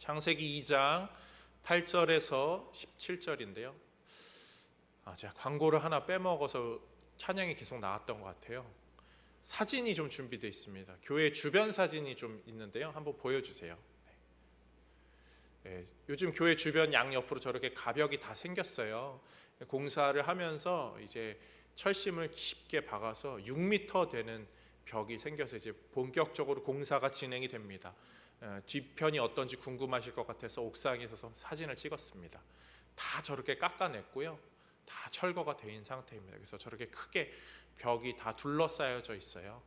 창세기 2장 8절에서 17절인데요. 제가 광고를 하나 빼먹어서 찬양이 계속 나왔던 것 같아요. 사진이 좀 준비되어 있습니다. 교회 주변 사진이 좀 있는데요. 한번 보여주세요. 네, 요즘 교회 주변 양옆으로 저렇게 가벽이 다 생겼어요. 공사를 하면서 이제 철심을 깊게 박아서 6m 되는 벽이 생겨서 이제 본격적으로 공사가 진행이 됩니다. 뒤편이 어떤지 궁금하실 것 같아서 옥상에 서서 사진을 찍었습니다. 다 저렇게 깎아냈고요. 다 철거가 된 상태입니다. 그래서 저렇게 크게 벽이 다 둘러싸여져 있어요.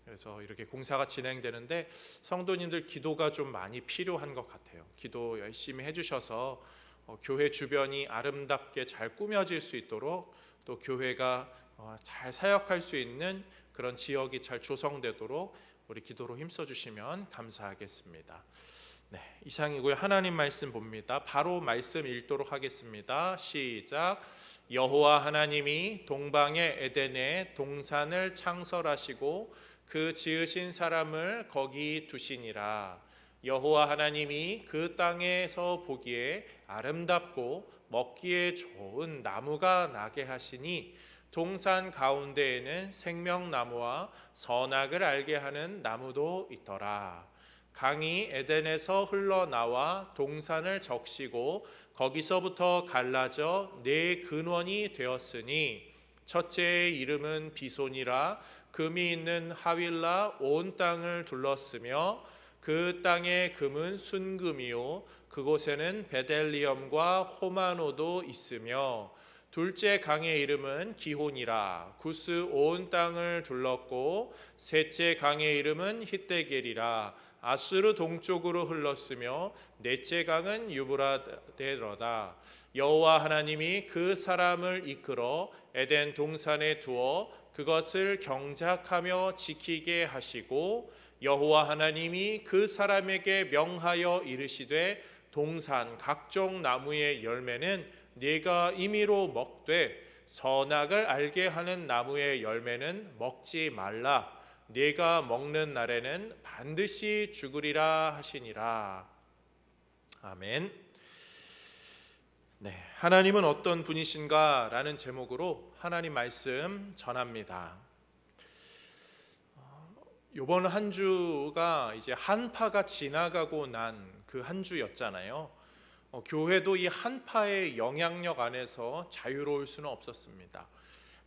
그래서 이렇게 공사가 진행되는데 성도님들 기도가 좀 많이 필요한 것 같아요. 기도 열심히 해주셔서 교회 주변이 아름답게 잘 꾸며질 수 있도록, 또 교회가 잘 사역할 수 있는 그런 지역이 잘 조성되도록 우리 기도로 힘써주시면 감사하겠습니다. 네, 이상이고요. 하나님 말씀 봅니다. 바로 말씀 읽도록 하겠습니다. 시작. 여호와 하나님이 동방의 에덴에 동산을 창설하시고 그 지으신 사람을 거기 두시니라. 여호와 하나님이 그 땅에서 보기에 아름답고 먹기에 좋은 나무가 나게 하시니 동산 가운데에는 생명나무와 선악을 알게 하는 나무도 있더라. 강이 에덴에서 흘러나와 동산을 적시고 거기서부터 갈라져 네 근원이 되었으니 첫째의 이름은 비손이라. 금이 있는 하윌라 온 땅을 둘렀으며 그 땅의 금은 순금이요 그곳에는 베델리엄과 호마노도 있으며, 둘째 강의 이름은 기혼이라. 구스 온 땅을 둘렀고 셋째 강의 이름은 히데겔이라. 아수르 동쪽으로 흘렀으며 넷째 강은 유브라데로다. 여호와 하나님이 그 사람을 이끌어 에덴 동산에 두어 그것을 경작하며 지키게 하시고, 여호와 하나님이 그 사람에게 명하여 이르시되 동산 각종 나무의 열매는 네가 임의로 먹되 선악을 알게 하는 나무의 열매는 먹지 말라. 네가 먹는 날에는 반드시 죽으리라 하시니라. 아멘. 네, 하나님은 어떤 분이신가 라는 제목으로 하나님 말씀 전합니다. 이번 한 주가 이제 한파가 지나가고 난 그 한 주였잖아요. 교회도 이 한파의 영향력 안에서 자유로울 수는 없었습니다.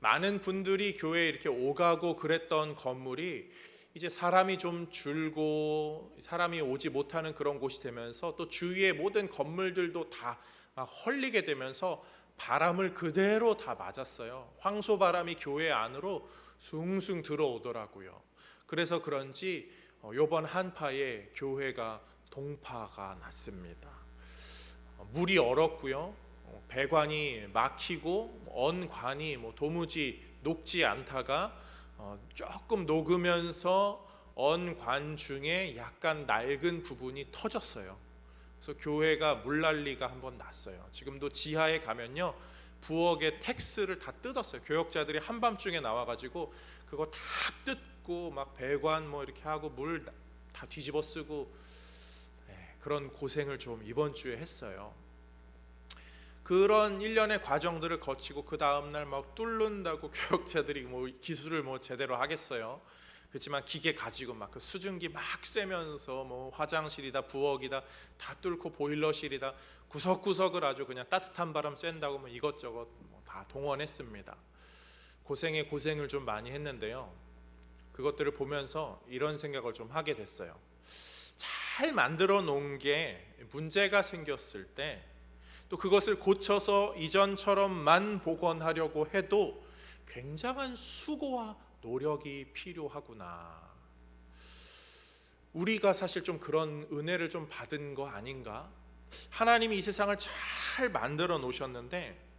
많은 분들이 교회에 이렇게 오가고 그랬던 건물이 이제 사람이 좀 줄고 사람이 오지 못하는 그런 곳이 되면서, 또 주위의 모든 건물들도 다 헐리게 되면서 바람을 그대로 다 맞았어요. 황소바람이 교회 안으로 숭숭 들어오더라고요. 그래서 그런지 이번 한파에 교회가 동파가 났습니다. 물이 얼었고요, 배관이 막히고 언관이 도무지 녹지 않다가 조금 녹으면서 언관 중에 약간 낡은 부분이 터졌어요. 그래서 교회가 물난리가 한번 났어요. 지금도 지하에 가면요, 부엌에 텍스를 다 뜯었어요. 교역자들이 한밤중에 나와가지고 그거 다 뜯고 막 배관 이렇게 하고 물 다 뒤집어 쓰고, 그런 고생을 좀 이번 주에 했어요. 그런 일련의 과정들을 거치고 그 다음날 막 뚫는다고 교역자들이 기술을 제대로 하겠어요. 그렇지만 기계 가지고 막 그 수증기 막 쐬면서 화장실이다 부엌이다 다 뚫고 보일러실이다 구석구석을 아주 그냥 따뜻한 바람 쐰다고 이것저것 다 동원했습니다. 고생에 고생을 좀 많이 했는데요, 그것들을 보면서 이런 생각을 좀 하게 됐어요. 잘 만들어 놓은 게 문제가 생겼을 때 또 그것을 고쳐서 이전처럼만 복원하려고 해도 굉장한 수고와 노력이 필요하구나. 우리가 사실 좀 그런 은혜를 좀 받은 거 아닌가? 하나님이 이 세상을 잘 만들어 놓으셨는데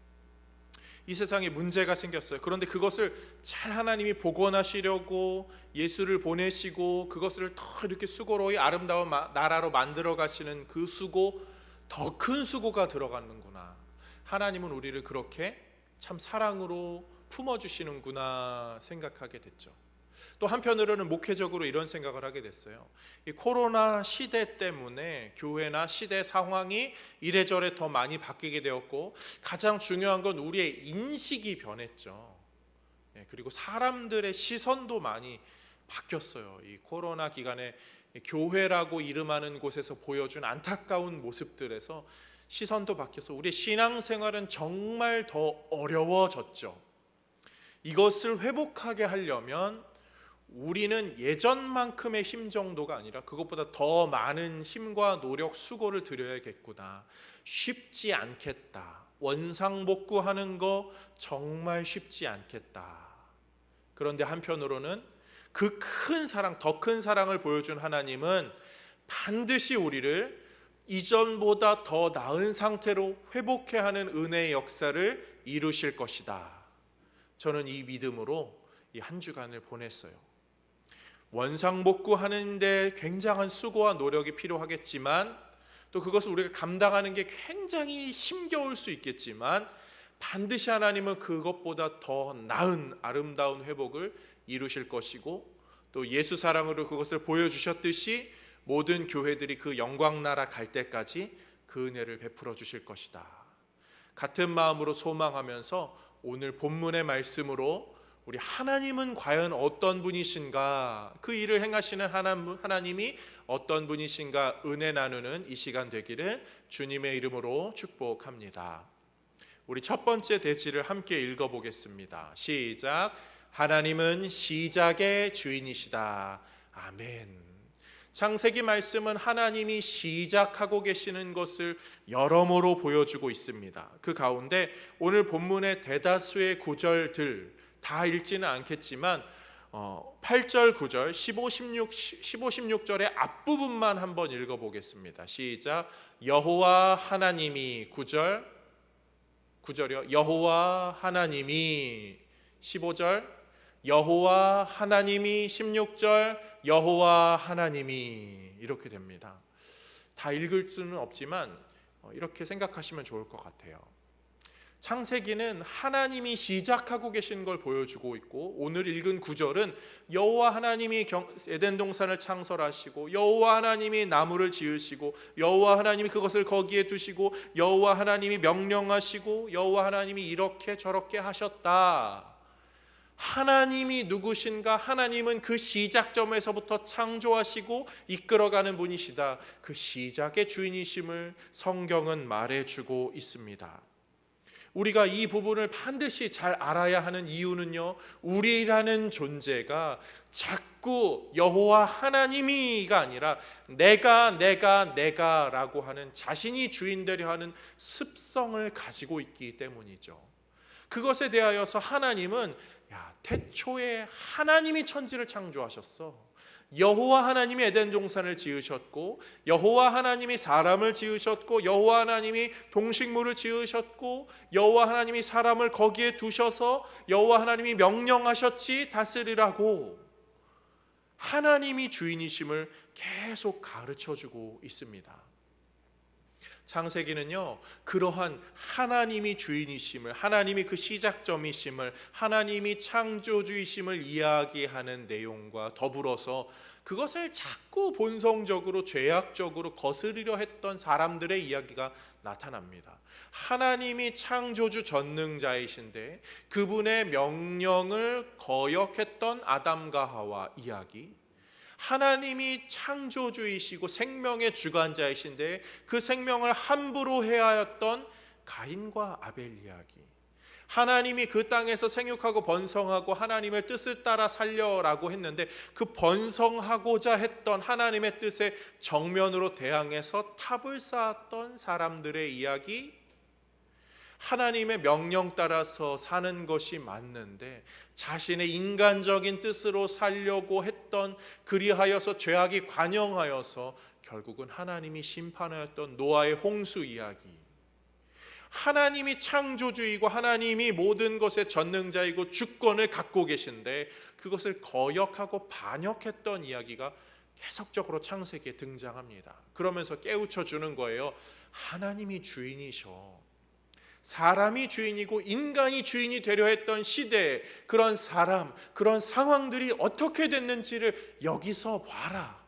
이 세상에 문제가 생겼어요. 그런데 그것을 잘 하나님이 복원하시려고 예수를 보내시고 그것을 더 이렇게 수고로이 아름다운 나라로 만들어 가시는 그 수고, 더 큰 수고가 들어가는구나. 하나님은 우리를 그렇게 참 사랑으로 품어주시는구나 생각하게 됐죠. 또 한편으로는 목회적으로 이런 생각을 하게 됐어요. 이 코로나 시대 때문에 교회나 시대 상황이 이래저래 더 많이 바뀌게 되었고, 가장 중요한 건 우리의 인식이 변했죠. 그리고 사람들의 시선도 많이 바뀌었어요. 이 코로나 기간에 교회라고 이름하는 곳에서 보여준 안타까운 모습들에서 시선도 바뀌어서 우리의 신앙생활은 정말 더 어려워졌죠. 이것을 회복하게 하려면 우리는 예전만큼의 힘 정도가 아니라 그것보다 더 많은 힘과 노력, 수고를 들여야겠구나. 쉽지 않겠다. 원상복구하는 거 정말 쉽지 않겠다. 그런데 한편으로는 그 큰 사랑, 더 큰 사랑을 보여준 하나님은 반드시 우리를 이전보다 더 나은 상태로 회복해야 하는 은혜의 역사를 이루실 것이다. 저는 이 믿음으로 이 한 주간을 보냈어요. 원상복구하는데 굉장한 수고와 노력이 필요하겠지만, 또 그것을 우리가 감당하는 게 굉장히 힘겨울 수 있겠지만, 반드시 하나님은 그것보다 더 나은 아름다운 회복을 이루실 것이고, 또 예수 사랑으로 그것을 보여주셨듯이 모든 교회들이 그 영광 나라 갈 때까지 그 은혜를 베풀어 주실 것이다. 같은 마음으로 소망하면서 오늘 본문의 말씀으로 우리 하나님은 과연 어떤 분이신가, 그 일을 행하시는 하나님이 어떤 분이신가 은혜 나누는 이 시간 되기를 주님의 이름으로 축복합니다. 우리 첫 번째 대지를 함께 읽어보겠습니다. 시작. 하나님은 시작의 주인이시다. 아멘. 창세기 말씀은 하나님이 시작하고 계시는 것을 여러모로 보여주고 있습니다. 그 가운데 오늘 본문의 대다수의 구절들 다 읽지는 않겠지만 8절, 9절, 15, 16절의 앞부분만 한번 읽어보겠습니다. 시작. 여호와 하나님이 9절이요. 여호와 하나님이 15절, 여호와 하나님이 16절, 여호와 하나님이 이렇게 됩니다. 다 읽을 수는 없지만 이렇게 생각하시면 좋을 것 같아요. 창세기는 하나님이 시작하고 계신 걸 보여주고 있고, 오늘 읽은 구절은 여호와 하나님이 에덴 동산을 창설하시고, 여호와 하나님이 나무를 지으시고, 여호와 하나님이 그것을 거기에 두시고, 여호와 하나님이 명령하시고, 여호와 하나님이 이렇게 저렇게 하셨다. 하나님이 누구신가? 하나님은 그 시작점에서부터 창조하시고 이끌어가는 분이시다. 그 시작의 주인이심을 성경은 말해주고 있습니다. 우리가 이 부분을 반드시 잘 알아야 하는 이유는요, 우리라는 존재가 자꾸 여호와 하나님이가 아니라 내가라고 하는 자신이 주인 되려 하는 습성을 가지고 있기 때문이죠. 그것에 대하여서 하나님은 태초에 하나님이 천지를 창조하셨어. 여호와 하나님이 에덴 동산을 지으셨고, 여호와 하나님이 사람을 지으셨고, 여호와 하나님이 동식물을 지으셨고, 여호와 하나님이 사람을 거기에 두셔서 여호와 하나님이 명령하셨지 다스리라고 하나님이 주인이심을 계속 가르쳐주고 있습니다. 창세기는요, 그러한 하나님이 주인이심을, 하나님이 그 시작점이심을, 하나님이 창조주이심을 이야기하는 내용과 더불어서 그것을 자꾸 본성적으로 죄악적으로 거스르려 했던 사람들의 이야기가 나타납니다. 하나님이 창조주 전능자이신데 그분의 명령을 거역했던 아담과 하와 이야기, 하나님이 창조주이시고 생명의 주관자이신데 그 생명을 함부로 해하였던 가인과 아벨 이야기, 하나님이 그 땅에서 생육하고 번성하고 하나님의 뜻을 따라 살려라고 했는데 그 번성하고자 했던 하나님의 뜻에 정면으로 대항해서 탑을 쌓았던 사람들의 이야기, 하나님의 명령 따라서 사는 것이 맞는데 자신의 인간적인 뜻으로 살려고 했던, 그리하여서 죄악이 관영하여서 결국은 하나님이 심판하였던 노아의 홍수 이야기, 하나님이 창조주이고 하나님이 모든 것의 전능자이고 주권을 갖고 계신데 그것을 거역하고 반역했던 이야기가 계속적으로 창세기에 등장합니다. 그러면서 깨우쳐 주는 거예요. 하나님이 주인이셔. 사람이 주인이고 인간이 주인이 되려 했던 시대에 그런 사람, 그런 상황들이 어떻게 됐는지를 여기서 봐라.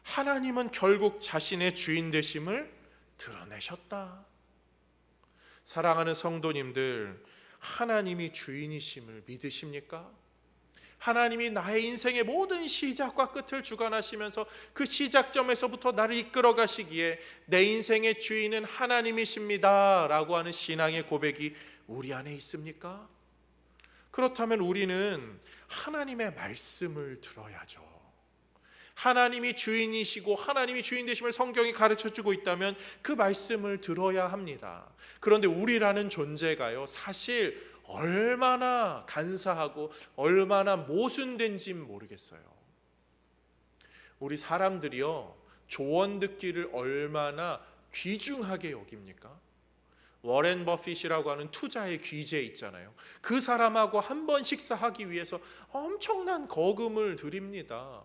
하나님은 결국 자신의 주인 되심을 드러내셨다. 사랑하는 성도님들, 하나님이 주인이심을 믿으십니까? 하나님이 나의 인생의 모든 시작과 끝을 주관하시면서 그 시작점에서부터 나를 이끌어 가시기에 내 인생의 주인은 하나님이십니다 라고 하는 신앙의 고백이 우리 안에 있습니까? 그렇다면 우리는 하나님의 말씀을 들어야죠. 하나님이 주인이시고 하나님이 주인 되심을 성경이 가르쳐주고 있다면 그 말씀을 들어야 합니다. 그런데 우리라는 존재가요, 사실 얼마나 간사하고 얼마나 모순된지 모르겠어요. 우리 사람들이요, 조언 듣기를 얼마나 귀중하게 여깁니까? 워렌 버핏이라고 하는 투자의 귀재 있잖아요. 그 사람하고 한 번 식사하기 위해서 엄청난 거금을 드립니다.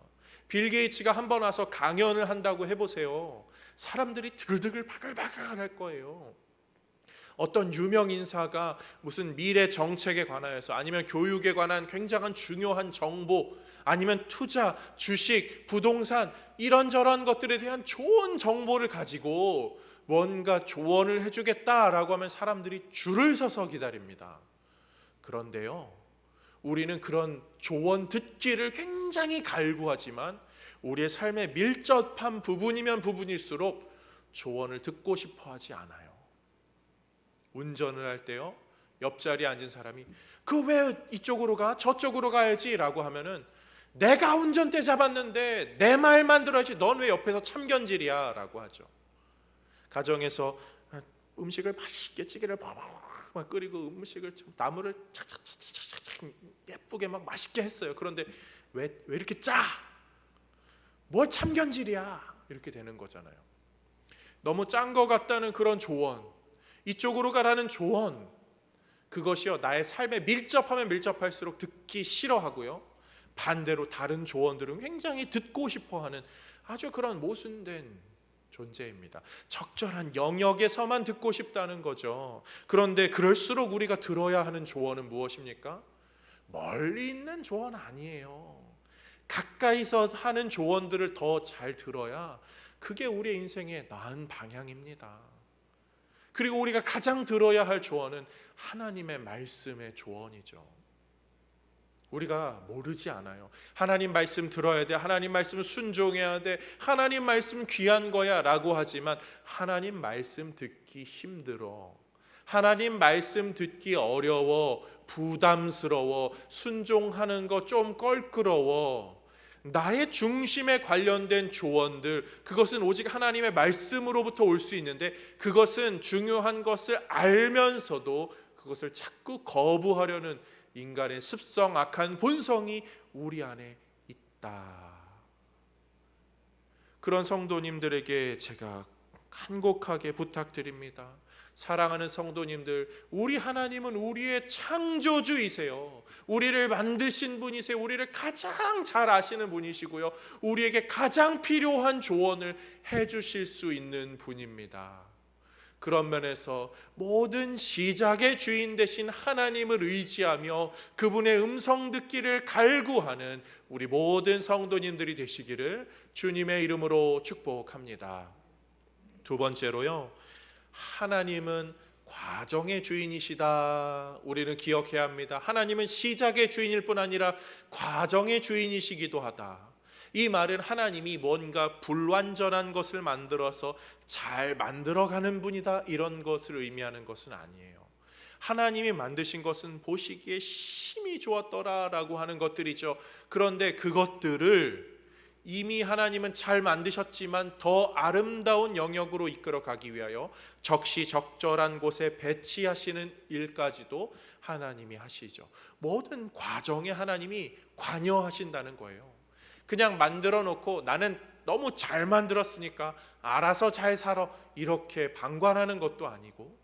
빌 게이츠가 한 번 와서 강연을 한다고 해보세요. 사람들이 드글드글 바글바글 할 거예요. 어떤 유명 인사가 무슨 미래 정책에 관하여서 아니면 교육에 관한 굉장한 중요한 정보, 아니면 투자, 주식, 부동산 이런저런 것들에 대한 좋은 정보를 가지고 뭔가 조언을 해주겠다라고 하면 사람들이 줄을 서서 기다립니다. 그런데요, 우리는 그런 조언 듣기를 굉장히 갈구하지만 우리의 삶에 밀접한 부분이면 부분일수록 조언을 듣고 싶어 하지 않아요. 운전을 할 때요, 옆자리에 앉은 사람이 그 왜 이쪽으로 가? 저쪽으로 가야지 라고 하면은 내가 운전대 잡았는데 내 말만 들어야지 넌 왜 옆에서 참견질이야 라고 하죠. 가정에서 음식을 맛있게 찌개를 막 끓이고 음식을 나물을 착착착착착 예쁘게 막 맛있게 했어요. 그런데 왜 이렇게 짜? 뭘 참견질이야 이렇게 되는 거잖아요. 너무 짠 것 같다는 그런 조언, 이쪽으로 가라는 조언, 그것이요 나의 삶에 밀접하면 밀접할수록 듣기 싫어하고요, 반대로 다른 조언들은 굉장히 듣고 싶어하는 아주 그런 모순된 존재입니다. 적절한 영역에서만 듣고 싶다는 거죠. 그런데 그럴수록 우리가 들어야 하는 조언은 무엇입니까? 멀리 있는 조언 아니에요. 가까이서 하는 조언들을 더 잘 들어야 그게 우리의 인생의 나은 방향입니다. 그리고 우리가 가장 들어야 할 조언은 하나님의 말씀의 조언이죠. 우리가 모르지 않아요. 하나님 말씀 들어야 돼, 하나님 말씀 순종해야 돼, 하나님 말씀 귀한 거야 라고 하지만 하나님 말씀 듣기 힘들어, 하나님 말씀 듣기 어려워, 부담스러워, 순종하는 거 좀 껄끄러워, 나의 중심에 관련된 조언들, 그것은 오직 하나님의 말씀으로부터 올 수 있는데 그것은 중요한 것을 알면서도 그것을 자꾸 거부하려는 인간의 습성, 악한 본성이 우리 안에 있다. 그런 성도님들에게 제가 간곡하게 부탁드립니다. 사랑하는 성도님들, 우리 하나님은 우리의 창조주이세요. 우리를 만드신 분이세요. 우리를 가장 잘 아시는 분이시고요, 우리에게 가장 필요한 조언을 해주실 수 있는 분입니다. 그런 면에서 모든 시작의 주인 되신 하나님을 의지하며 그분의 음성 듣기를 갈구하는 우리 모든 성도님들이 되시기를 주님의 이름으로 축복합니다. 두 번째로요, 하나님은 과정의 주인이시다. 우리는 기억해야 합니다. 하나님은 시작의 주인일 뿐 아니라 과정의 주인이시기도 하다. 이 말은 하나님이 뭔가 불완전한 것을 만들어서 잘 만들어가는 분이다 이런 것을 의미하는 것은 아니에요. 하나님이 만드신 것은 보시기에 심히 좋았더라라고 하는 것들이죠. 그런데 그것들을 이미 하나님은 잘 만드셨지만 더 아름다운 영역으로 이끌어가기 위하여 적시적절한 곳에 배치하시는 일까지도 하나님이 하시죠. 모든 과정에 하나님이 관여하신다는 거예요. 그냥 만들어 놓고 나는 너무 잘 만들었으니까 알아서 잘 살아 이렇게 방관하는 것도 아니고,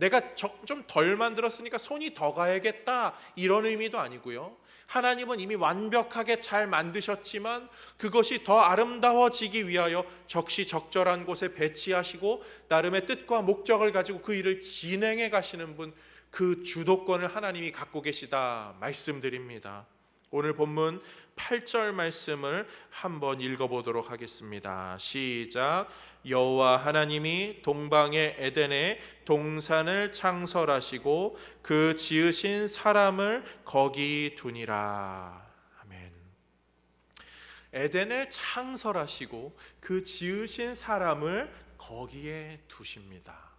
내가 좀 덜 만들었으니까 손이 더 가야겠다, 이런 의미도 아니고요. 하나님은 이미 완벽하게 잘 만드셨지만 그것이 더 아름다워지기 위하여 적시적절한 곳에 배치하시고 나름의 뜻과 목적을 가지고 그 일을 진행해 가시는 분, 그 주도권을 하나님이 갖고 계시다 말씀드립니다. 오늘 본문 8절 말씀을 한번 읽어보도록 하겠습니다. 시작. 여호와 하나님이 동방의 에덴에 동산을 창설하시고 그 지으신 사람을 거기 두니라. 아멘. 에덴을 창설하시고 그 지으신 사람을 거기에 두십니다.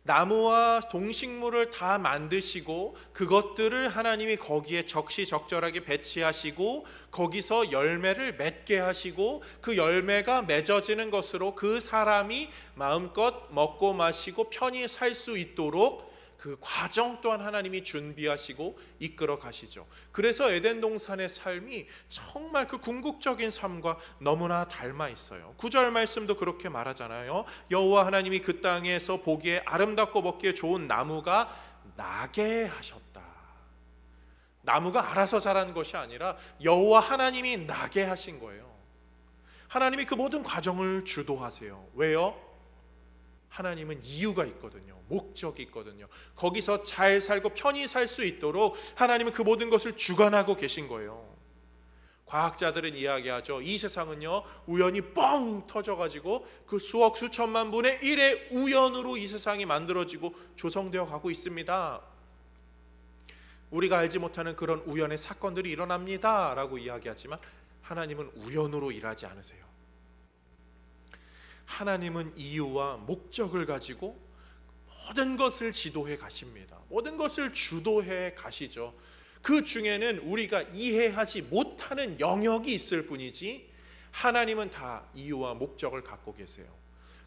나무와 동식물을 다 만드시고 그것들을 하나님이 거기에 적시적절하게 배치하시고 거기서 열매를 맺게 하시고 그 열매가 맺어지는 것으로 그 사람이 마음껏 먹고 마시고 편히 살 수 있도록 그 과정 또한 하나님이 준비하시고 이끌어 가시죠. 그래서 에덴 동산의 삶이 정말 그 궁극적인 삶과 너무나 닮아 있어요. 9절 말씀도 그렇게 말하잖아요. 여호와 하나님이 그 땅에서 보기에 아름답고 먹기에 좋은 나무가 나게 하셨다. 나무가 알아서 자란 것이 아니라 여호와 하나님이 나게 하신 거예요. 하나님이 그 모든 과정을 주도하세요. 왜요? 하나님은 이유가 있거든요. 목적이 있거든요. 거기서 잘 살고 편히 살 수 있도록 하나님은 그 모든 것을 주관하고 계신 거예요. 과학자들은 이야기하죠. 이 세상은요, 우연히 뻥 터져가지고 그 수억 수천만 분의 1의 우연으로 이 세상이 만들어지고 조성되어 가고 있습니다. 우리가 알지 못하는 그런 우연의 사건들이 일어납니다 라고 이야기하지만 하나님은 우연으로 일하지 않으세요. 하나님은 이유와 목적을 가지고 모든 것을 지도해 가십니다. 모든 것을 주도해 가시죠. 그 중에는 우리가 이해하지 못하는 영역이 있을 뿐이지 하나님은 다 이유와 목적을 갖고 계세요.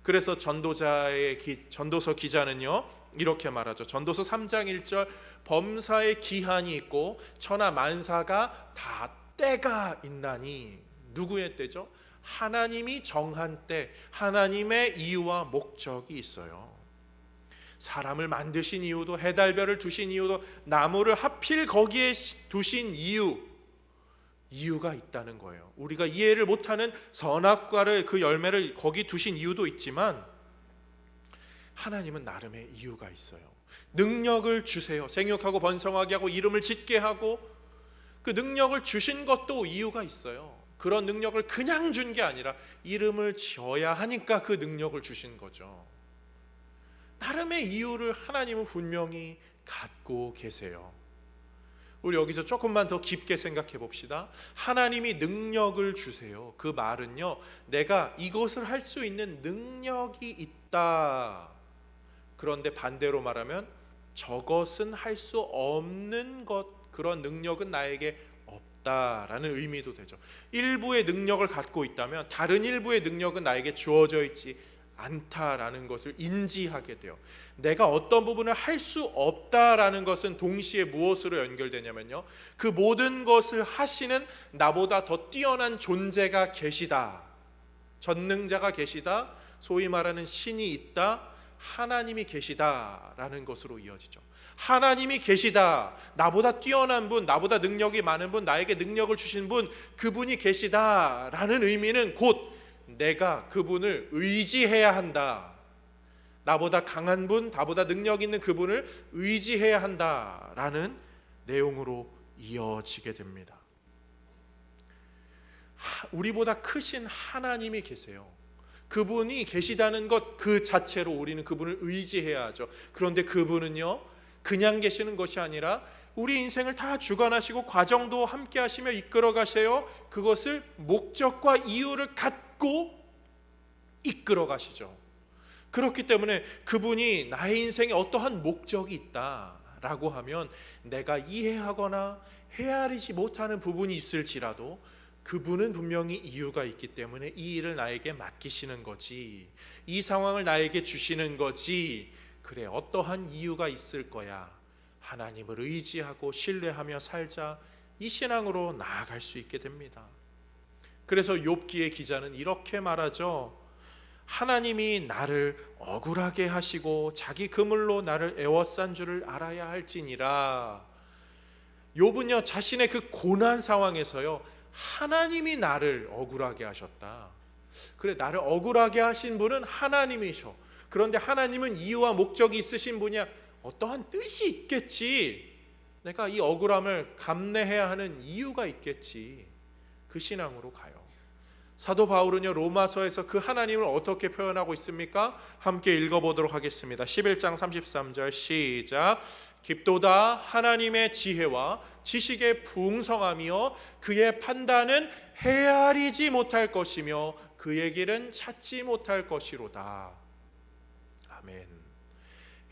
그래서 전도서 기자는요 이렇게 말하죠. 전도서 3장 1절 범사의 기한이 있고 천하 만사가 다 때가 있나니. 누구의 때죠? 하나님이 정한 때, 하나님의 이유와 목적이 있어요. 사람을 만드신 이유도, 해달별을 두신 이유도, 나무를 하필 거기에 두신 이유가 있다는 거예요. 우리가 이해를 못하는 선악과를, 그 열매를 거기 두신 이유도 있지만 하나님은 나름의 이유가 있어요. 능력을 주세요. 생육하고 번성하게 하고 이름을 짓게 하고, 그 능력을 주신 것도 이유가 있어요. 그런 능력을 그냥 준 게 아니라 이름을 지어야 하니까 그 능력을 주신 거죠. 나름의 이유를 하나님은 분명히 갖고 계세요. 우리 여기서 조금만 더 깊게 생각해 봅시다. 하나님이 능력을 주세요. 그 말은요, 내가 이것을 할 수 있는 능력이 있다. 그런데 반대로 말하면 저것은 할 수 없는 것, 그런 능력은 나에게 라는 의미도 되죠. 일부의 능력을 갖고 있다면 다른 일부의 능력은 나에게 주어져 있지 않다라는 것을 인지하게 돼요. 내가 어떤 부분을 할 수 없다라는 것은 동시에 무엇으로 연결되냐면요, 그 모든 것을 하시는 나보다 더 뛰어난 존재가 계시다, 전능자가 계시다, 소위 말하는 신이 있다, 하나님이 계시다라는 것으로 이어지죠. 하나님이 계시다, 나보다 뛰어난 분, 나보다 능력이 많은 분, 나에게 능력을 주신 분, 그분이 계시다라는 의미는 곧 내가 그분을 의지해야 한다, 나보다 강한 분, 나보다 능력 있는 그분을 의지해야 한다라는 내용으로 이어지게 됩니다. 우리보다 크신 하나님이 계세요. 그분이 계시다는 것 그 자체로 우리는 그분을 의지해야 하죠. 그런데 그분은요, 그냥 계시는 것이 아니라 우리 인생을 다 주관하시고 과정도 함께 하시며 이끌어 가세요. 그것을 목적과 이유를 갖고 이끌어 가시죠. 그렇기 때문에 그분이 나의 인생에 어떠한 목적이 있다라고 하면 내가 이해하거나 헤아리지 못하는 부분이 있을지라도 그분은 분명히 이유가 있기 때문에 이 일을 나에게 맡기시는 거지, 이 상황을 나에게 주시는 거지, 그래 어떠한 이유가 있을 거야, 하나님을 의지하고 신뢰하며 살자, 이 신앙으로 나아갈 수 있게 됩니다. 그래서 욥기의 기자는 이렇게 말하죠. 하나님이 나를 억울하게 하시고 자기 그물로 나를 에워싼 줄을 알아야 할지니라. 욥은요, 자신의 그 고난 상황에서요, 하나님이 나를 억울하게 하셨다. 그래, 나를 억울하게 하신 분은 하나님이셔. 그런데 하나님은 이유와 목적이 있으신 분이야. 어떠한 뜻이 있겠지. 내가 이 억울함을 감내해야 하는 이유가 있겠지. 그 신앙으로 가요. 사도 바울은요, 로마서에서 그 하나님을 어떻게 표현하고 있습니까? 함께 읽어보도록 하겠습니다. 11장 33절 시작. 깊도다 하나님의 지혜와 지식의 풍성함이요 그의 판단은 헤아리지 못할 것이며 그의 길은 찾지 못할 것이로다. 아멘.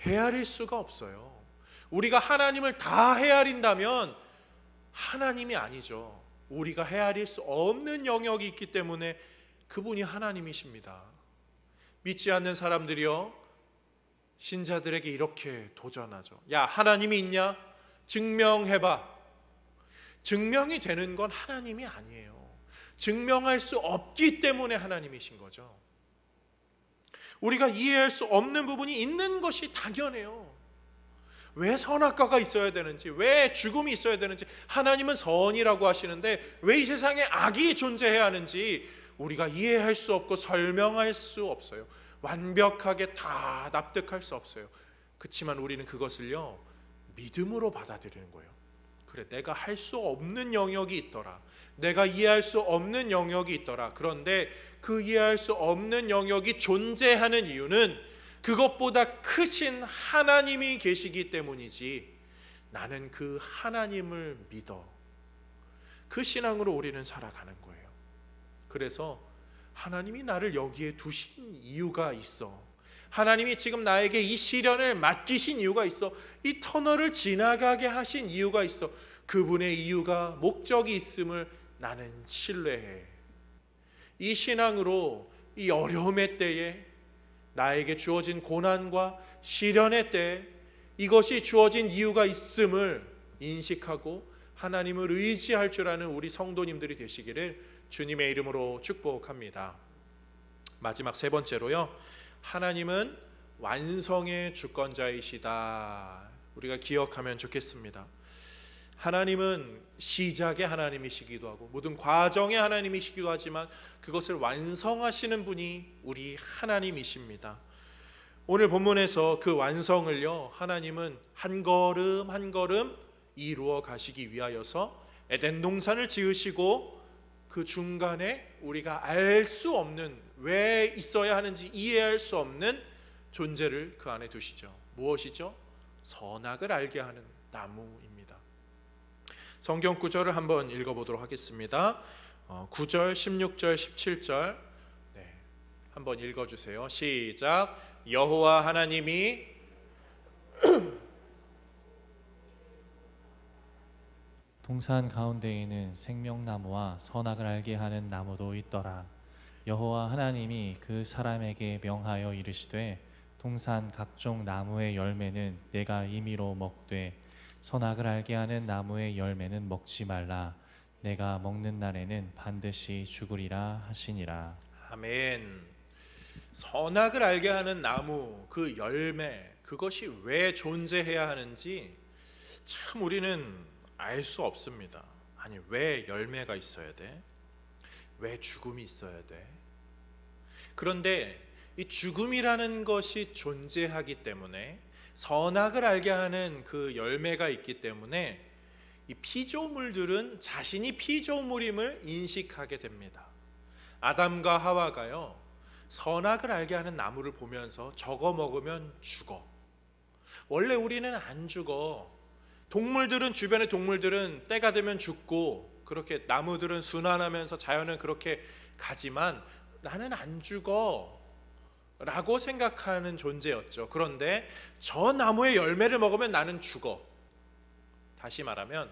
헤아릴 수가 없어요. 우리가 하나님을 다 헤아린다면 하나님이 아니죠. 우리가 헤아릴 수 없는 영역이 있기 때문에 그분이 하나님이십니다. 믿지 않는 사람들이요, 신자들에게 이렇게 도전하죠. 야, 하나님이 있냐? 증명해봐. 증명이 되는 건 하나님이 아니에요. 증명할 수 없기 때문에 하나님이신 거죠. 우리가 이해할 수 없는 부분이 있는 것이 당연해요. 왜 선악과가 있어야 되는지, 왜 죽음이 있어야 되는지, 하나님은 선이라고 하시는데 왜 이 세상에 악이 존재해야 하는지 우리가 이해할 수 없고 설명할 수 없어요. 완벽하게 다 납득할 수 없어요. 그렇지만 우리는 그것을요, 믿음으로 받아들이는 거예요. 그래, 내가 할 수 없는 영역이 있더라. 내가 이해할 수 없는 영역이 있더라. 그런데 그 이해할 수 없는 영역이 존재하는 이유는 그것보다 크신 하나님이 계시기 때문이지, 나는 그 하나님을 믿어. 그 신앙으로 우리는 살아가는 거예요. 그래서 하나님이 나를 여기에 두신 이유가 있어. 하나님이 지금 나에게 이 시련을 맡기신 이유가 있어. 이 터널을 지나가게 하신 이유가 있어. 그분의 이유가, 목적이 있음을 나는 신뢰해. 이 신앙으로 이 어려움의 때에, 나에게 주어진 고난과 시련의 때에 이것이 주어진 이유가 있음을 인식하고 하나님을 의지할 줄 아는 우리 성도님들이 되시기를 주님의 이름으로 축복합니다. 마지막 세 번째로요, 하나님은 완성의 주권자이시다. 우리가 기억하면 좋겠습니다. 하나님은 시작의 하나님이시기도 하고 모든 과정의 하나님이시기도 하지만 그것을 완성하시는 분이 우리 하나님이십니다. 오늘 본문에서 그 완성을요, 하나님은 한 걸음 한 걸음 이루어 가시기 위하여서 에덴 동산을 지으시고 그 중간에 우리가 알 수 없는, 왜 있어야 하는지 이해할 수 없는 존재를 그 안에 두시죠. 무엇이죠? 선악을 알게 하는 나무입니다. 성경 구절을 한번 읽어보도록 하겠습니다. 9절, 16절, 17절 한번 읽어주세요. 시작. 여호와 하나님이 동산 가운데에는 생명나무와 선악을 알게 하는 나무도 있더라. 여호와 하나님이 그 사람에게 명하여 이르시되 동산 각종 나무의 열매는 내가 임의로 먹되 선악을 알게 하는 나무의 열매는 먹지 말라. 내가 먹는 날에는 반드시 죽으리라 하시니라. 아멘. 선악을 알게 하는 나무, 그 열매, 그것이 왜 존재해야 하는지 참 우리는 알 수 없습니다. 아니, 왜 열매가 있어야 돼? 왜 죽음이 있어야 돼? 그런데 이 죽음이라는 것이 존재하기 때문에, 선악을 알게 하는 그 열매가 있기 때문에 이 피조물들은 자신이 피조물임을 인식하게 됩니다. 아담과 하와가요, 선악을 알게 하는 나무를 보면서 저거 먹으면 죽어. 원래 우리는 안 죽어. 동물들은, 주변의 동물들은 때가 되면 죽고, 그렇게 나무들은 순환하면서 자연은 그렇게 가지만 나는 안 죽어 라고 생각하는 존재였죠. 그런데 저 나무의 열매를 먹으면 나는 죽어. 다시 말하면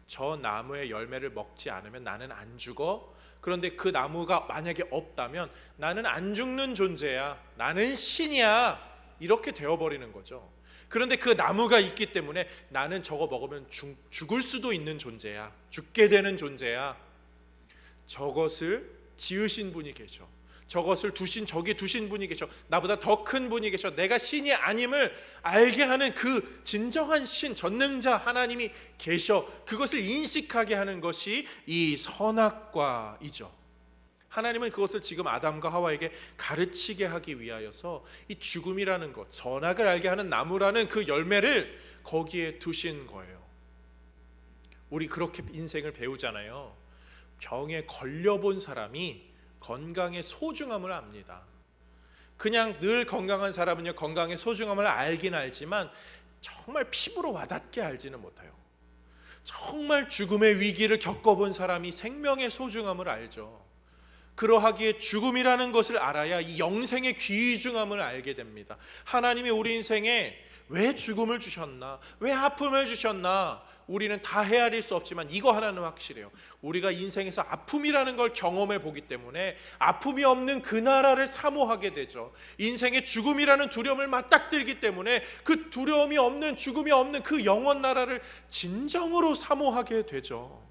저 나무의 열매를 먹지 않으면 나는 안 죽어. 그런데 그 나무가 만약에 없다면 나는 안 죽는 존재야, 나는 신이야, 이렇게 되어버리는 거죠. 그런데 그 나무가 있기 때문에 나는 저거 먹으면 죽을 수도 있는 존재야, 죽게 되는 존재야. 저것을 지으신 분이 계셔. 저것을 두신 저기 두신 분이 계셔. 나보다 더 큰 분이 계셔. 내가 신이 아님을 알게 하는 그 진정한 신, 전능자 하나님이 계셔. 그것을 인식하게 하는 것이 이 선악과이죠. 하나님은 그것을 지금 아담과 하와에게 가르치게 하기 위하여서 이 죽음이라는 것, 선악을 알게 하는 나무라는 그 열매를 거기에 두신 거예요. 우리 그렇게 인생을 배우잖아요. 병에 걸려본 사람이 건강의 소중함을 압니다. 그냥 늘 건강한 사람은요, 건강의 소중함을 알긴 알지만 정말 피부로 와닿게 알지는 못해요. 정말 죽음의 위기를 겪어본 사람이 생명의 소중함을 알죠. 그러하기에 죽음이라는 것을 알아야 이 영생의 귀중함을 알게 됩니다. 하나님이 우리 인생에 왜 죽음을 주셨나, 왜 아픔을 주셨나, 우리는 다 헤아릴 수 없지만 이거 하나는 확실해요. 우리가 인생에서 아픔이라는 걸 경험해 보기 때문에 아픔이 없는 그 나라를 사모하게 되죠. 인생의 죽음이라는 두려움을 맞닥뜨리기 때문에 그 두려움이 없는, 죽음이 없는 그 영원 나라를 진정으로 사모하게 되죠.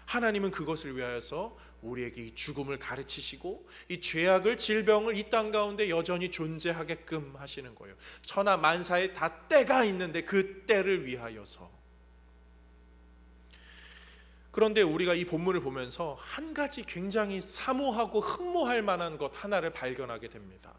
하나님은 그것을 위하여서 우리에게 이 죽음을 가르치시고 이 죄악을, 질병을 이 땅 가운데 여전히 존재하게끔 하시는 거예요. 천하 만사에 다 때가 있는데 그 때를 위하여서. 그런데 우리가 이 본문을 보면서 한 가지 굉장히 사모하고 흠모할 만한 것 하나를 발견하게 됩니다.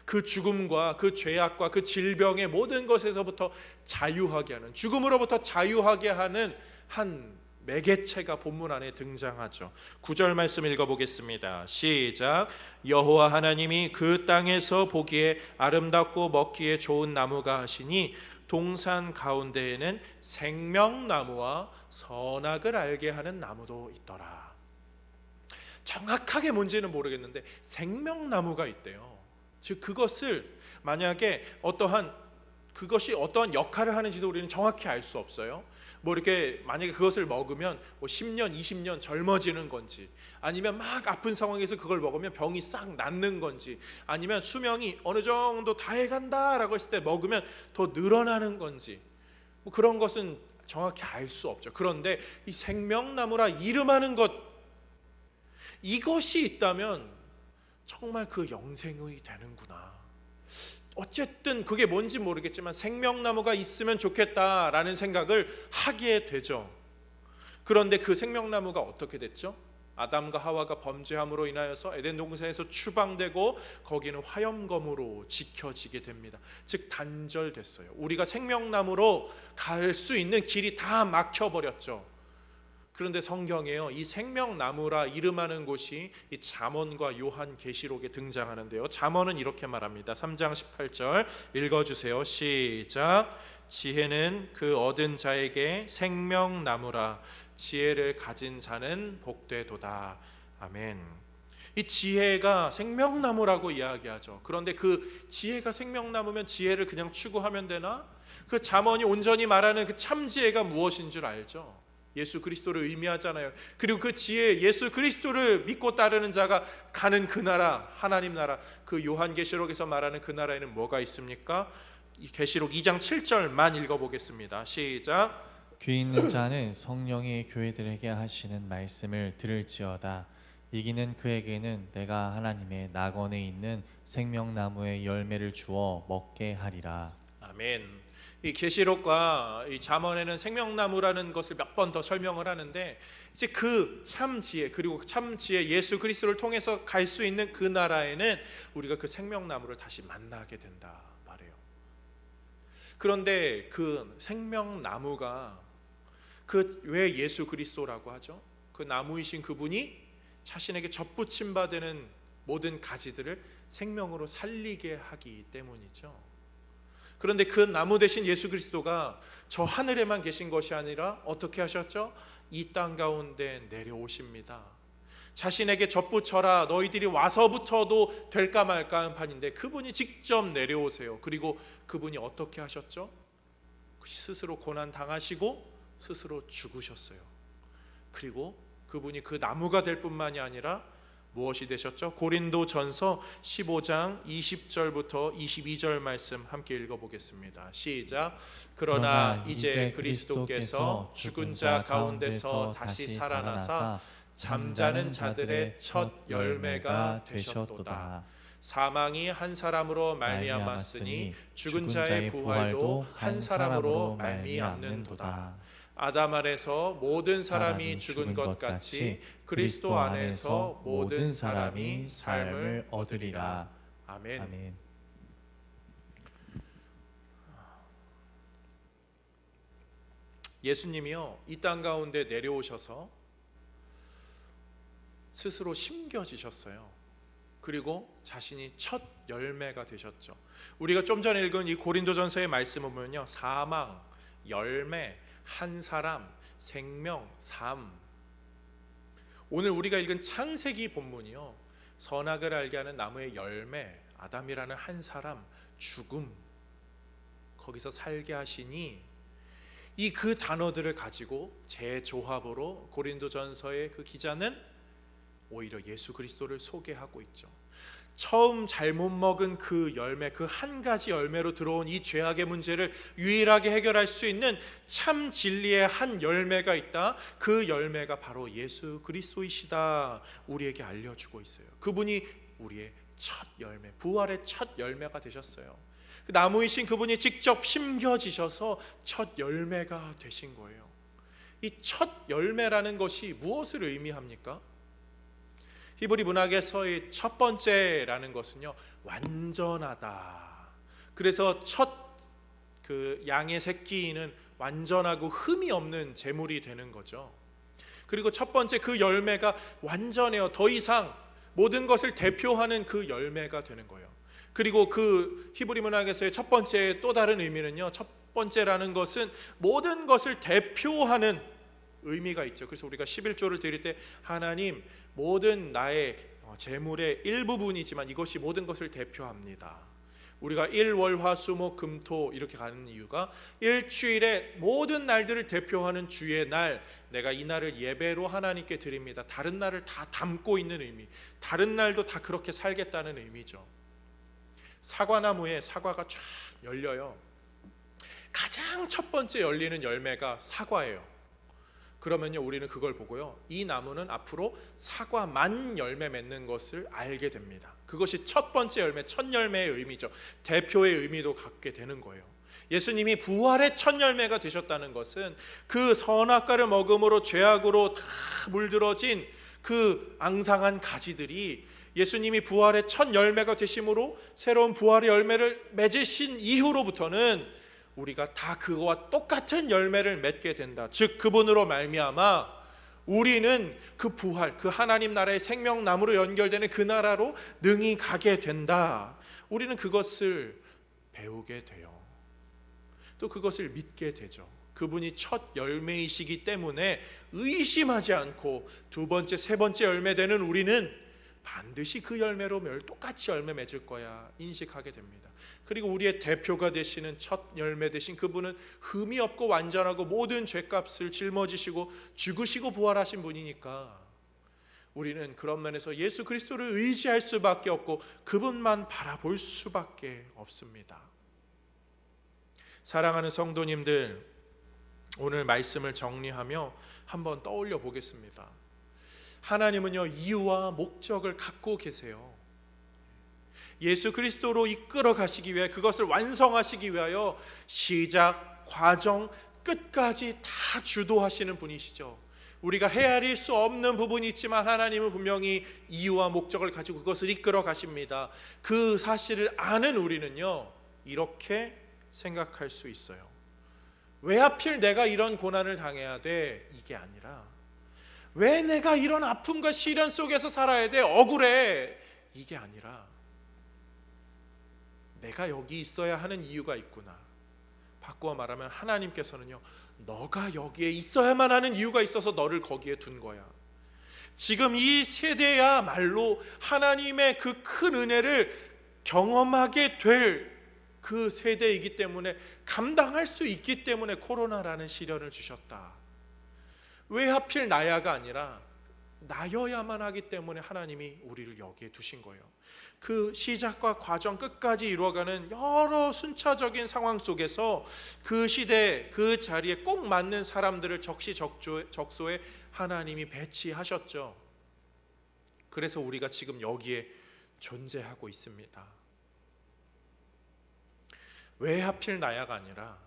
그 죽음과 그 죄악과 그 질병의 모든 것에서부터 자유하게 하는, 죽음으로부터 자유하게 하는 한 매개체가 본문 안에 등장하죠. 9절 말씀 읽어보겠습니다. 시작. 여호와 하나님이 그 땅에서 보기에 아름답고 먹기에 좋은 나무가 하시니 동산 가운데에는 생명나무와 선악을 알게 하는 나무도 있더라. 정확하게 뭔지는 모르겠는데 생명나무가 있대요. 즉 그것을 만약에 그것이 어떠한 역할을 하는지도 우리는 정확히 알 수 없어요. 뭐 이렇게 만약에 그것을 먹으면 뭐 10년, 20년 젊어지는 건지, 아니면 막 아픈 상황에서 그걸 먹으면 병이 싹 낫는 건지, 아니면 수명이 어느 정도 다 해간다라고 했을 때 먹으면 더 늘어나는 건지, 뭐 그런 것은 정확히 알 수 없죠. 그런데 이 생명나무라 이름하는 것, 이것이 있다면 정말 그 영생이 되는구나. 어쨌든 그게 뭔지 모르겠지만 생명나무가 있으면 좋겠다라는 생각을 하게 되죠. 그런데 그 생명나무가 어떻게 됐죠? 아담과 하와가 범죄함으로 인하여서 에덴 동산에서 추방되고 거기는 화염검으로 지켜지게 됩니다. 즉 단절됐어요. 우리가 생명나무로 갈 수 있는 길이 다 막혀버렸죠. 그런데 성경에요, 이 생명나무라 이름하는 곳이 이 잠언과 요한계시록에 등장하는데요. 잠언은 이렇게 말합니다. 3장 18절 읽어주세요. 시작. 지혜는 그 얻은 자에게 생명나무라. 지혜를 가진 자는 복되도다. 아멘. 이 지혜가 생명나무라고 이야기하죠. 그런데 그 지혜가 생명나무면 지혜를 그냥 추구하면 되나? 그 잠언이 온전히 말하는 그 참지혜가 무엇인 줄 알죠? 예수 그리스도를 의미하잖아요. 그리고 그 지혜, 예수 그리스도를 믿고 따르는 자가 가는 그 나라, 하나님 나라, 그 요한계시록에서 말하는 그 나라에는 뭐가 있습니까? 이 계시록 2장 7절만 읽어보겠습니다. 시작. 귀 있는 자는 성령이 교회들에게 하시는 말씀을 들을지어다. 이기는 그에게는 내가 하나님의 낙원에 있는 생명나무의 열매를 주어 먹게 하리라. 아멘. 이 계시록과 이 잠언에는 생명나무라는 것을 몇 번 더 설명을 하는데, 이제 그 참지혜, 그리고 참지혜 예수 그리스도를 통해서 갈 수 있는 그 나라에는 우리가 그 생명나무를 다시 만나게 된다 말해요. 그런데 그 생명나무가 그 왜 예수 그리스도라고 하죠? 그 나무이신 그분이 자신에게 접붙임 받는 모든 가지들을 생명으로 살리게 하기 때문이죠. 그런데 그 나무 대신 예수 그리스도가 저 하늘에만 계신 것이 아니라 어떻게 하셨죠? 이 땅 가운데 내려오십니다. 자신에게 접붙여라, 너희들이 와서부터도 될까 말까 한 판인데 그분이 직접 내려오세요. 그리고 그분이 어떻게 하셨죠? 스스로 고난 당하시고 스스로 죽으셨어요. 그리고 그분이 그 나무가 될 뿐만이 아니라 무엇이 되셨죠? 고린도전서 15장 20절부터 22절 말씀 함께 읽어보겠습니다. 시작. 그러나 이제 그리스도께서 죽은 자 가운데서 다시 살아나사 잠자는 자들의 첫 열매가 되셨도다. 사망이 한 사람으로 말미암았으니 죽은 자의 부활도 한 사람으로 말미암는도다. 아담 안에서 모든 사람이 죽은 것 같이 그리스도 안에서 모든 사람이 삶을 얻으리라. 아멘. 아멘. 예수님이요, 이 땅 가운데 내려오셔서 스스로 심겨지셨어요. 그리고 자신이 첫 열매가 되셨죠. 우리가 좀 전에 읽은 이 고린도전서의 말씀을 보면요, 사망, 열매, 한 사람, 생명, 삶. 오늘 우리가 읽은 창세기 본문이요, 선악을 알게 하는 나무의 열매, 아담이라는 한 사람, 죽음, 거기서 살게 하시니, 이 그 단어들을 가지고 재조합으로 고린도전서의 그 기자는 오히려 예수 그리스도를 소개하고 있죠. 처음 잘못 먹은 그 열매, 그 한 가지 열매로 들어온 이 죄악의 문제를 유일하게 해결할 수 있는 참 진리의 한 열매가 있다. 그 열매가 바로 예수 그리스도이시다. 우리에게 알려주고 있어요. 그분이 우리의 첫 열매, 부활의 첫 열매가 되셨어요. 나무이신 그분이 직접 심겨지셔서 첫 열매가 되신 거예요. 이 첫 열매라는 것이 무엇을 의미합니까? 히브리 문학에서의 첫 번째라는 것은요, 완전하다. 그래서 첫 그 양의 새끼는 완전하고 흠이 없는 제물이 되는 거죠. 그리고 첫 번째 그 열매가 완전해요. 더 이상 모든 것을 대표하는 그 열매가 되는 거예요. 그리고 그 히브리 문학에서의 첫 번째의 또 다른 의미는요, 첫 번째라는 것은 모든 것을 대표하는 의미가 있죠. 그래서 우리가 11조를 드릴 때 하나님, 모든 나의 재물의 일부분이지만 이것이 모든 것을 대표합니다. 우리가 일월화수목금토 이렇게 가는 이유가 일주일의 모든 날들을 대표하는 주의 날, 내가 이 날을 예배로 하나님께 드립니다. 다른 날을 다 담고 있는 의미, 다른 날도 다 그렇게 살겠다는 의미죠. 사과나무에 사과가 쫙 열려요. 가장 첫 번째 열리는 열매가 사과예요. 그러면요, 우리는 그걸 보고요, 이 나무는 앞으로 사과만 열매 맺는 것을 알게 됩니다. 그것이 첫 번째 열매, 첫 열매의 의미죠. 대표의 의미도 갖게 되는 거예요. 예수님이 부활의 첫 열매가 되셨다는 것은 그 선악과를 먹음으로 죄악으로 다 물들어진 그 앙상한 가지들이 예수님이 부활의 첫 열매가 되심으로 새로운 부활의 열매를 맺으신 이후로부터는 우리가 다 그거와 똑같은 열매를 맺게 된다. 즉 그분으로 말미암아 우리는 그 부활, 그 하나님 나라의 생명나무로 연결되는 그 나라로 능히 가게 된다. 우리는 그것을 배우게 돼요. 또 그것을 믿게 되죠. 그분이 첫 열매이시기 때문에 의심하지 않고 두 번째, 세 번째 열매 되는 우리는 반드시 그 열매로 똑같이 열매 맺을 거야 인식하게 됩니다. 그리고 우리의 대표가 되시는 첫 열매 되신 그분은 흠이 없고 완전하고 모든 죄값을 짊어지시고 죽으시고 부활하신 분이니까 우리는 그런 면에서 예수 그리스도를 의지할 수밖에 없고 그분만 바라볼 수밖에 없습니다. 사랑하는 성도님들, 오늘 말씀을 정리하며 한번 떠올려 보겠습니다. 하나님은요, 이유와 목적을 갖고 계세요. 예수 그리스도로 이끌어 가시기 위해, 그것을 완성하시기 위하여 시작, 과정, 끝까지 다 주도하시는 분이시죠. 우리가 헤아릴 수 없는 부분이 있지만 하나님은 분명히 이유와 목적을 가지고 그것을 이끌어 가십니다. 그 사실을 아는 우리는요, 이렇게 생각할 수 있어요. 왜 하필 내가 이런 고난을 당해야 돼? 이게 아니라 왜 내가 이런 아픔과 시련 속에서 살아야 돼? 억울해. 이게 아니라 내가 여기 있어야 하는 이유가 있구나. 바꾸어 말하면 하나님께서는요, 너가 여기에 있어야만 하는 이유가 있어서 너를 거기에 둔 거야. 지금 이 세대야말로 하나님의 그 큰 은혜를 경험하게 될 그 세대이기 때문에, 감당할 수 있기 때문에 코로나라는 시련을 주셨다. 왜 하필 나야가 아니라 나여야만 하기 때문에 하나님이 우리를 여기에 두신 거예요. 그 시작과 과정 끝까지 이루어가는 여러 순차적인 상황 속에서 그 시대 그 자리에 꼭 맞는 사람들을 적시적소에 하나님이 배치하셨죠. 그래서 우리가 지금 여기에 존재하고 있습니다. 왜 하필 나야가 아니라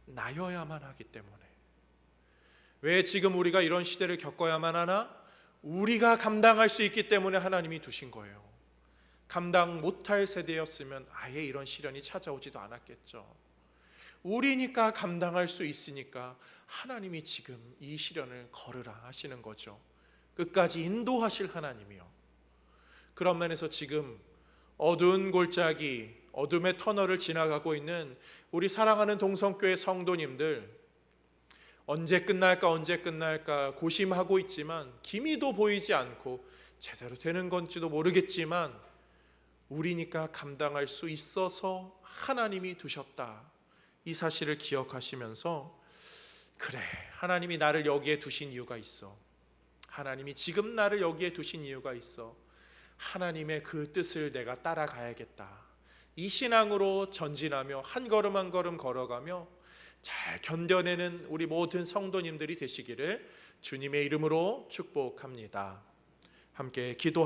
나여야만 하기 때문에. 왜 지금 우리가 이런 시대를 겪어야만 하나? 우리가 감당할 수 있기 때문에 하나님이 두신 거예요. 감당 못할 세대였으면 아예 이런 시련이 찾아오지도 않았겠죠. 우리니까 감당할 수 있으니까 하나님이 지금 이 시련을 걸으라 하시는 거죠. 끝까지 인도하실 하나님이요. 그런 면에서 지금 어두운 골짜기, 어둠의 터널을 지나가고 있는 우리 사랑하는 동성교회 성도님들, 언제 끝날까 고심하고 있지만 기미도 보이지 않고 제대로 되는 건지도 모르겠지만 우리니까 감당할 수 있어서 하나님이 두셨다. 이 사실을 기억하시면서 그래, 하나님이 나를 여기에 두신 이유가 있어. 하나님이 지금 나를 여기에 두신 이유가 있어. 하나님의 그 뜻을 내가 따라가야겠다. 이 신앙으로 전진하며 한 걸음 한 걸음 걸어가며 잘 견뎌내는 우리 모든 성도님들이 되시기를 주님의 이름으로 축복합니다. 함께 기도